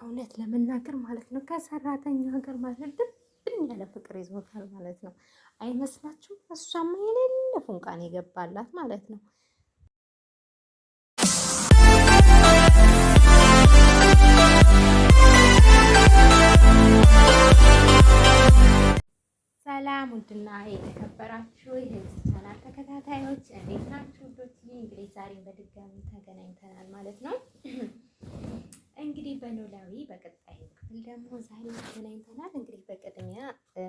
እውነት ለመናገር ማለት ነው ከሰራተኛ ሀገር ማለት ድብን ያለ ፍቅር ይዞታል ማለት ነው። አይመስላችሁም? እሷማ የሌለ ፉንቃን የገባላት ማለት ነው። ሰላም ውድና የተከበራችሁ የዚህ ቻናል ተከታታዮች እንዴት ናችሁ? ውዶች እንግዲህ ዛሬም በድጋሚ ተገናኝተናል ማለት ነው። እንግዲህ በኖላዊ በቀጣይ ክፍል ደግሞ ዛሬ ተገናኝተናል። እንግዲህ በቅድሚያ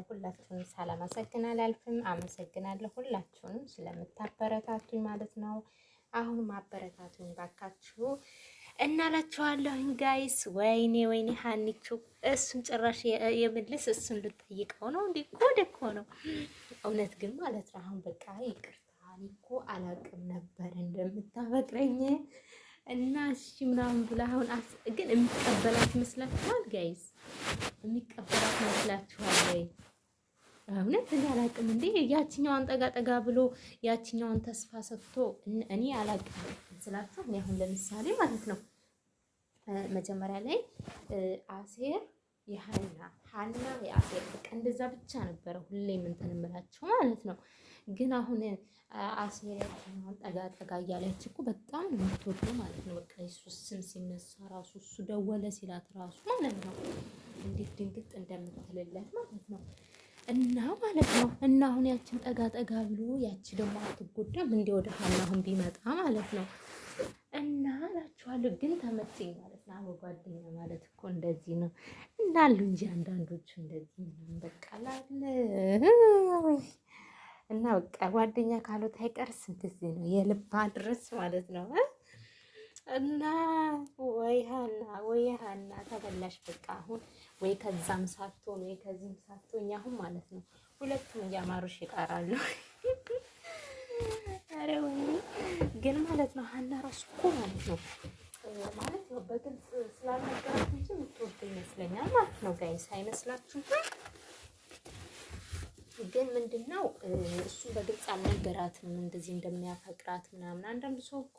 ሁላችሁንም ሳላመሰግን አላልፍም። አመሰግናለሁ ሁላችሁንም ስለምታበረታቱኝ ማለት ነው። አሁን ማበረታቱኝ ባካችሁ እናላችኋለሁኝ ጋይስ። ወይኔ ሀኒቹ እሱን ጭራሽ የምልስ እሱን ልጠይቀው ነው እንዴ? ኮደ እኮ ነው እውነት ግን ማለት ነው። አሁን በቃ ይቅርታ እኔ እኮ አላውቅም ነበር እንደምታፈቅረኝ እና እሺ ምናምን ብላ አሁን ግን የሚቀበላት ይመስላችኋል ጋይስ? የሚቀበላት ይመስላችኋል ወይ? እውነት እኔ አላውቅም እንዴ። ያችኛዋን ጠጋ ጠጋ ብሎ ያችኛዋን ተስፋ ሰጥቶ እኔ አላውቅም ስላችሁ እኔ አሁን ለምሳሌ ማለት ነው መጀመሪያ ላይ አሴር ሀና የአሴር በቃ እንደዛ ብቻ ነበረ ሁሌም እንትን እምላችሁ ማለት ነው። ግን አሁን አሴር ያችኛዋን ጠጋ ጠጋ እያለች እኮ በጣም ነው የምትወደው ማለት ነው። በቃ የሱ ስም ሲነሳ ራሱ እሱ ደወለ ሲላት ራሱ ማለት ነው እንዴት ድንግጥ እንደምትልለት ማለት ነው። እና ማለት ነው እና አሁን ያችን ጠጋ ጠጋ ብሎ ያቺ ደግሞ አትጎዳም እንደ ወደ ሀና አሁን ቢመጣ ማለት ነው። እና እላችኋለሁ ግን ተመቸኝ ማለት ነው። አዎ ጓደኛ ማለት እኮ እንደዚህ ነው እንዳሉ እንጂ አንዳንዶቹ እንደዚህ ነው በቃ ላለ እና በቃ ጓደኛ ካሉት አይቀርስ እንደዚህ ነው የልባ ድረስ ማለት ነው። እና ወይ ሀና ተበላሽ በቃ አሁን ወይ ከዛም ሳትሆን ወይ ከዚህም ሳትሆን አሁን ማለት ነው ሁለቱም እያማሩሽ ይቀራሉ። አረ ወይ ግን ማለት ነው ሀና ራሱ እኮ ማለት ነው ማለት ነው በግልጽ ስላልነገራት እንጂ የምትወደው ይመስለኛል ማለት ነው ጋይስ አይመስላችሁም? ግን ምንድነው እሱ በግልጽ አልነገራትም እንደዚህ እንደሚያፈቅራት ምናምን። አንዳንድ ሰው እኮ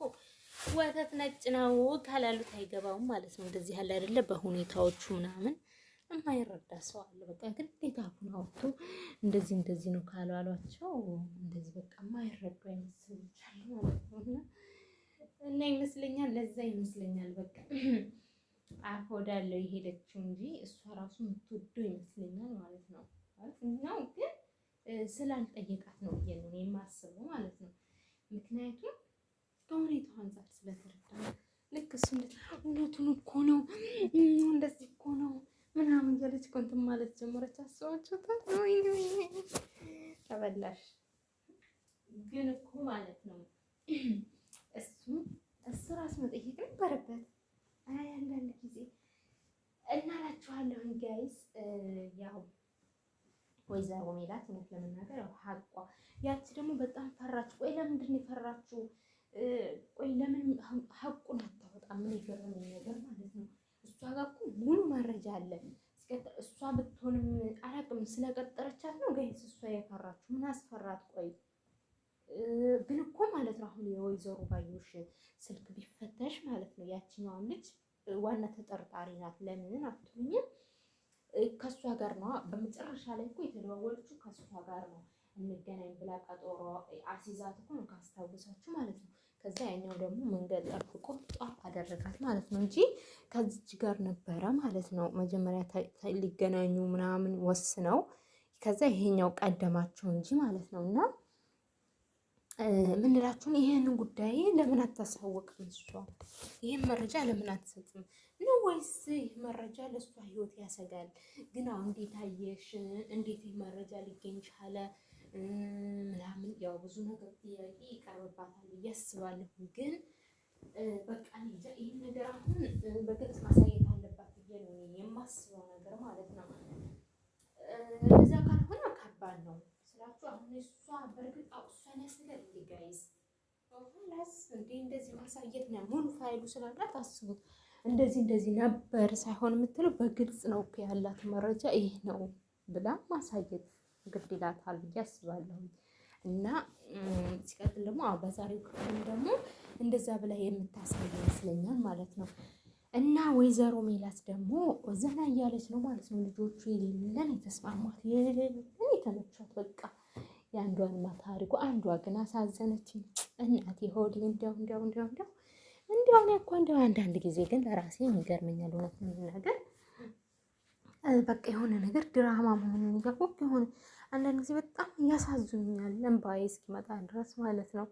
ወተት ነጭ ነው ካላሉት አይገባውም ማለት ነው። እንደዚህ ያለ አይደለ በሁኔታዎቹ ምናምን የማይረዳ ሰው አለ። በቃ ግዴታ አሁን አውጥቶ እንደዚህ ነው ካሏቸው እንደዚህ በቃ የማይረዱ አይመስልሻል ማለት ነው። እና ይመስለኛል ለዛ ይመስለኛል በቃ አፍ ወዳለው የሄደችው እንጂ እሷ ራሱ የምትወደው ይመስለኛል ማለት ነው። ነው ግን ስላልጠየቃት ነው ብዬ ነው የማስበው ማለት ነው። ምክንያቱም ከሁኔታው አንፃር ስለተረዳ ልክ እሱ እውነቱን እኮ ነው እንደዚህ እኮ ነው ምናምን እያለች እኮ እንትን ማለት ጀመረች። አስባችሁታል? ተበላሽ ግን እኮ ማለት ነው እሱ ራሱ መጠየቅ ነበረበት። አይ አንዳንድ ጊዜ እናላችኋለሁ ጋይስ። ያው ወይዘሮ ሜላት እውነት ለመናገር ያው ሀቋ ያቺ ደግሞ በጣም ፈራች። ቆይ ለምንድን ነው የፈራችው? ቆይ ለምን ሀቁን አታወጣም? ምን የገረመኝ ነገር ማለት ነው እሷ ጋር እኮ ሙሉ መረጃ አለ። እሷ ብትሆንም አላውቅም ስለቀጠረቻት ነው ጋይስ እሷ የፈራችው። ምን አስፈራት? ቆይ ግን እኮ ማለት ነው አሁን የወይዘሮ ባዩሽ ስልክ ቢፈተሽ ማለት ነው ያቺኛዋን ልጅ ዋና ተጠርጣሪ ናት። ለምን አትሉኝም? ከሷ ጋር ነው በመጨረሻ ላይ እኮ የተደዋወለችው ከሷ ጋር ነው። እንገናኝ ብላ ቀጠሮ አሲዛት እኮ ነው ካስታወሳችሁ ማለት ነው። ከዛ ያኛው ደግሞ መንገድ ጠብቆ ጧፍ አደረጋት ማለት ነው እንጂ ከዚች ጋር ነበረ ማለት ነው። መጀመሪያ ሊገናኙ ምናምን ወስነው ከዛ ይሄኛው ቀደማቸው እንጂ ማለት ነው። እና ምንላችሁን ይሄንን ጉዳይ ለምን አታሳወቅም? እሷ ይሄን መረጃ ለምን አትሰጥም ነው? ወይስ ይህ መረጃ ለእሷ ህይወት ያሰጋል? ግን አሁን እንዴት አየሽ? እንዴት ይህ መረጃ ሊገኝ ቻለ? ምናምን ያው ብዙ ነገር ጥያቄ ይቀርብባታል ብዬ አስባለሁ። ግን በቃ ይህን ነገር አሁን በግልጽ ማሳየት አለባት ብዬ ነው የማስበው ነገር ማለት ነው። እዛ ካልሆነ ከባድ ነው ስላችሁ። አሁን እሷ በእርግጥ እሷን ያስገል ጋይዝ ሁላስ እንደዚህ ማሳየት ነው ሙሉ ፋይሉ ስላላት አስቡት። እንደዚህ ነበር ሳይሆን የምትለው በግልጽ ነው እኮ ያላት መረጃ ይሄ ነው ብላ ማሳየት ግድ ይላታል ብዬ አስባለሁ። እና ሲቀጥል ደግሞ በዛሬው ክፍል ደግሞ እንደዛ ብላ የምታሳይ ይመስለኛል ማለት ነው። እና ወይዘሮ ሜላት ደግሞ ዘና እያለች ነው ማለት ነው። ልጆቹ የሌለን የተስማማት የሌለን የተመቻት በቃ የአንዷንማ ታሪኩ አንዷ ግን አሳዘነችኝ። እናቴ ሆዴ እንደው እኔ እኮ እንደው አንዳንድ ጊዜ ግን ለራሴ ይገርመኛል እውነት ነገር በቃ የሆነ ነገር ድራማ መሆኑን እያወቅሁ የሆነ አንዳንድ ጊዜ በጣም ያሳዝኑኛል እንባዬ እስኪመጣ ድረስ ማለት ነው።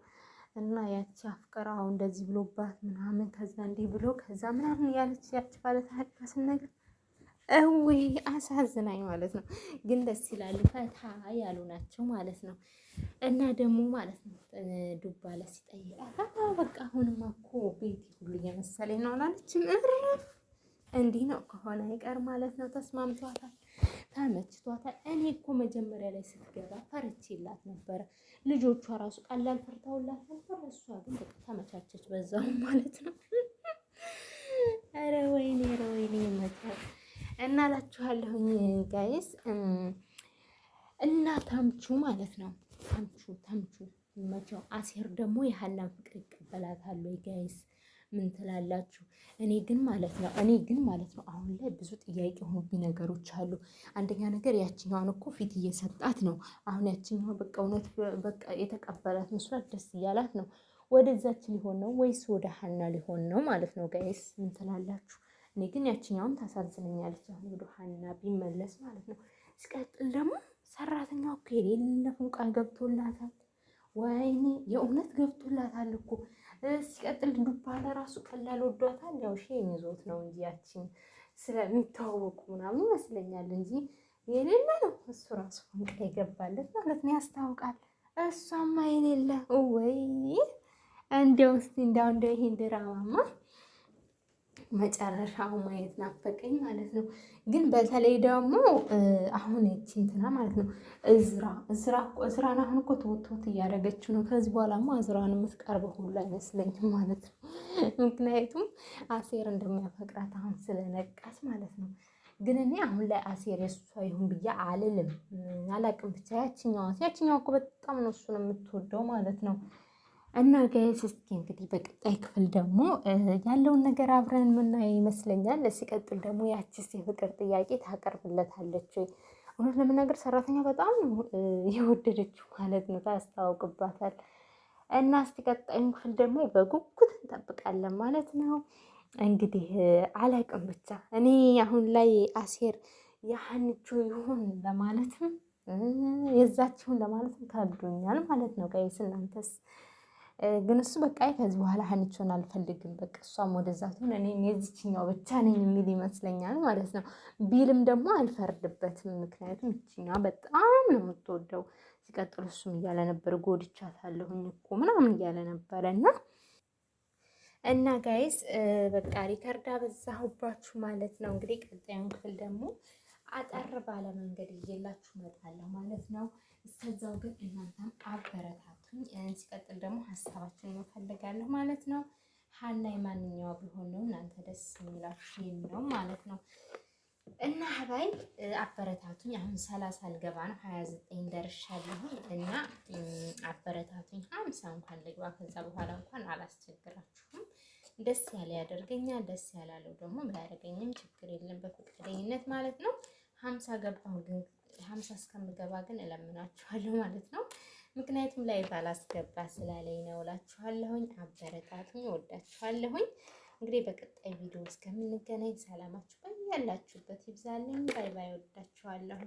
እና ያቺ አፍቅራው እንደዚህ ብሎባት ምናምን ከዛ እንዲህ ብሎ ከዛ ምናምን ያለች ያቺ ባለ ታሪካስን ነገር እውይ አሳዝናኝ ማለት ነው። ግን ደስ ይላሉ፣ ፈታ ያሉ ናቸው ማለት ነው። እና ደግሞ ማለት ነው ዱባ ላይ ሲጠይቃት በቃ አሁንማ እኮ ቤት ሁሉ እየመሰለኝ ነው አላለችም። እረፍ እንዲህ ነው ከሆነ አይቀር ማለት ነው። ተስማምቷታል፣ ተመችቷታል። እኔ እኮ መጀመሪያ ላይ ስትገባ ፈርቼላት ነበረ። ልጆቿ ራሱ ቀላል ፈርተውላት ነበር። እሷ ግን በቃ ተመቻቸች በዛው ማለት ነው። ኧረ ወይኔ መቻል እና እላችኋለሁኝ ጋይስ እና ተምቹ ማለት ነው። ተምቹ መቼው አሴር ደግሞ የሀናን ፍቅር ይቀበላታል ወይ ጋይስ? ምን ትላላችሁ? እኔ ግን ማለት ነው አሁን ላይ ብዙ ጥያቄ የሆኑብኝ ነገሮች አሉ። አንደኛ ነገር ያችኛዋን እኮ ፊት እየሰጣት ነው። አሁን ያችኛዋ በቃ እውነት በቃ የተቀበላት መስሏት ደስ እያላት ነው። ወደዛች ሊሆን ነው ወይስ ወደ ሀና ሊሆን ነው ማለት ነው ጋይስ? ምን ትላላችሁ? እኔ ግን ያችኛውን ታሳዝነኛለች። አሁን ወደ ሀና ቢመለስ ማለት ነው። ሲቀጥል ደግሞ ሰራተኛው እኮ የሌለ ፉንቃ ገብቶላታል። ወይኔ የእውነት ገብቶላታል እኮ። ሲቀጥል ዱባ ለራሱ ቀላል ወዷታል። ያው ሼም ይዞት ነው እንጂ ያችን ስለሚተዋወቁ ምናምን ይመስለኛል እንጂ የሌለ ነው እሱ ራሱ ፉንቃ የገባለት ማለት ነው። ያስታውቃል። እሷማ የሌለ ወይ እንደው እስቲ እንደው ይሄን ድራማማ መጨረሻው ማየት ናፈቀኝ ማለት ነው። ግን በተለይ ደግሞ አሁን እቺ እንትና ማለት ነው እዝራን አሁን እኮ ተወጥቶት እያደረገችው ነው። ከዚህ በኋላማ እዝራን የምትቀርበው ሁሉ አይመስለኝም ማለት ነው። ምክንያቱም አሴር እንደሚያፈቅራት አሁን ስለነቃት ማለት ነው። ግን እኔ አሁን ላይ አሴር የእሷ ይሁን ብዬ አልልም፣ አላቅም። ብቻ ያችኛዋ እኮ በጣም ነው እሱን የምትወደው ማለት ነው። እና ጋይስ እስኪ እንግዲህ በቀጣይ ክፍል ደግሞ ያለውን ነገር አብረን የምናየው ይመስለኛል። ሲቀጥል ደግሞ ያቺስ የፍቅር ጥያቄ ታቀርብለታለች ወይ? እውነት ለመናገር ሰራተኛ በጣም ነው የወደደችው ማለት ነው። ታስታውቅባታል። እና እስቲ ቀጣዩን ክፍል ደግሞ በጉጉት እንጠብቃለን ማለት ነው። እንግዲህ አላቅም ብቻ እኔ አሁን ላይ አሴር የሀንቾ ይሁን ለማለትም የዛችሁን ለማለትም ከብዶኛል ማለት ነው ጋይስ። እናንተስ? ግን እሱ በቃ ከዚህ በኋላ ሀኒቾን አልፈልግም፣ በቃ እሷም ወደዛ ትሆን እኔም የዚችኛው ብቻ ነኝ የሚል ይመስለኛል ማለት ነው። ቢልም ደግሞ አልፈርድበትም፣ ምክንያቱም ይችኛዋ በጣም ነው የምትወደው። ሲቀጥል እሱም እያለ ነበር ጎድቻታለሁኝ እኮ ምናምን እያለ ነበረ። እና ጋይስ በቃ ሪከርዳ በዛሁባችሁ ማለት ነው። እንግዲህ ቀጣዩን ክፍል ደግሞ አጠር ባለ መንገድ ይዤላችሁ እመጣለሁ ማለት ነው። እስከዛው ግን እናንተም አበረታቱኝ። ሲቀጥል ደግሞ ሀሳባችሁን እፈልጋለሁ ማለት ነው። ሀና የማንኛዋ ቢሆን ነው እናንተ ደስ የሚላችሁ ነው ማለት ነው። እና ሀባይ አበረታቱኝ። አሁን 30 አልገባ ነው 29 ደርሻለሁ። እና አበረታቱኝ። 50 እንኳን ልግባ፣ ከዛ በኋላ እንኳን አላስቸግራችሁም። ደስ ያለ ያደርገኛል፣ ደስ ያላለው ደግሞ ባያደርገኝም ችግር የለም በፈቃደኝነት ማለት ነው። 50 ገባሁ ግን 50 እስከምገባ ግን እለምናችኋለሁ ማለት ነው። ምክንያቱም ላይ ባላስገባ ስላለኝ ነው እላችኋለሁኝ። አበረታቱኝ፣ ወዳችኋለሁኝ። እንግዲህ በቀጣይ ቪዲዮ እስከምንገናኝ ሰላማችሁ በያላችሁበት ይብዛልኝ። ባይ ባይ፣ ወዳችኋለሁ።